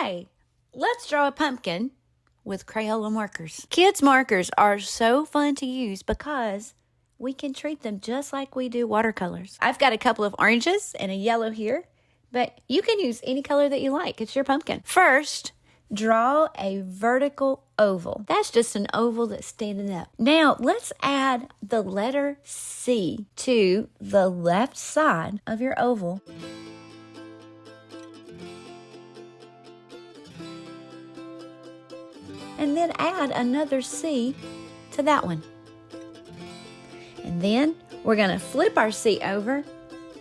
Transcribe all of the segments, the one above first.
Hi, let's draw a pumpkin with Crayola markers. Kids' markers are so fun to use because we can treat them just like we do watercolors. I've got a couple of oranges and a yellow here, but you can use any color that you like. It's your pumpkin. First, draw a vertical oval. That's just an oval that's standing up. Now, let's add the letter C to the left side of your oval. And then add another C to that one. And then we're going to flip our C over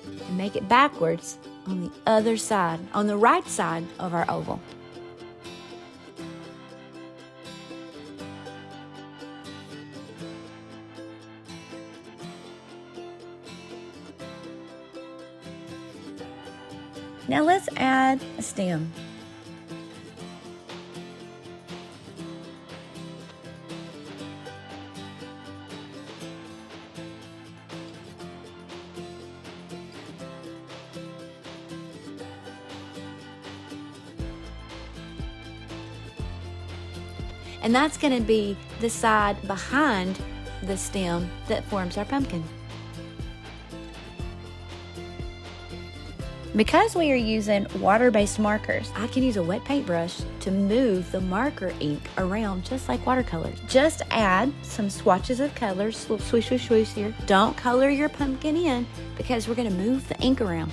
and make it backwards on the other side, on the right side of our oval. Now let's add a stem. And that's going to be the side behind the stem that forms our pumpkin. Because we are using water-based markers, I can use a wet paintbrush to move the marker ink around just like watercolors. Just add some swatches of colors, little swoosh, swoosh, swoosh here. Don't color your pumpkin in because we're going to move the ink around.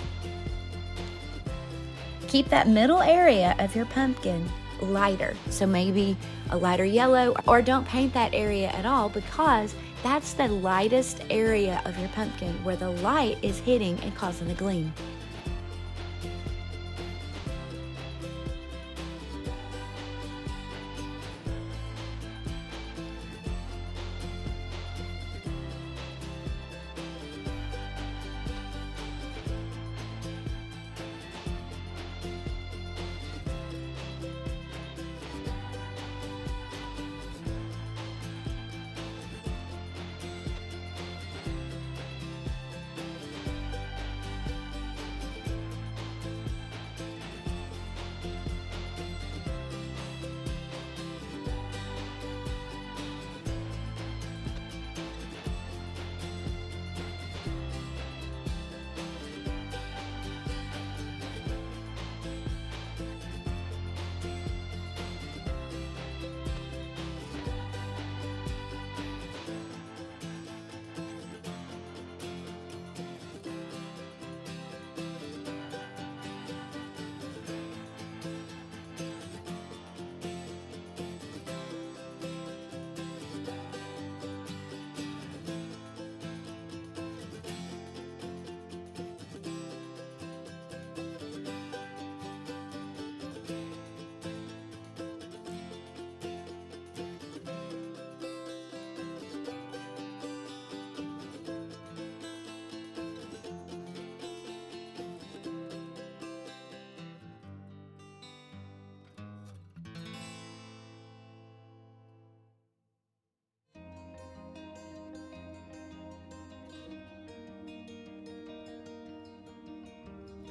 Keep that middle area of your pumpkin lighter, so maybe a lighter yellow, or don't paint that area at all because that's the lightest area of your pumpkin where the light is hitting and causing the gleam.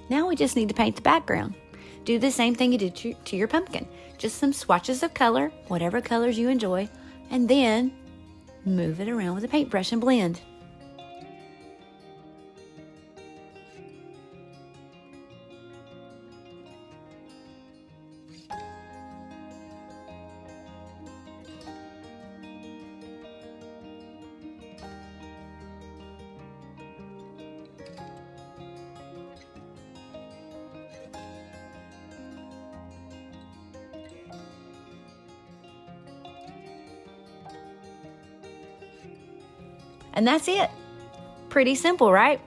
Now we just need to paint the background. Do the same thing you did to your pumpkin. Just some swatches of color, whatever colors you enjoy, and then move it around with a paintbrush and blend. And that's it. Pretty simple, right?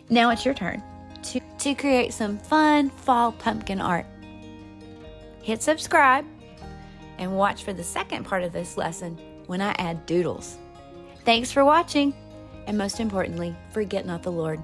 Now it's your turn to create some fun fall pumpkin art. Hit subscribe and watch for the second part of this lesson when I add doodles. Thanks for watching, and most importantly, forget not the Lord.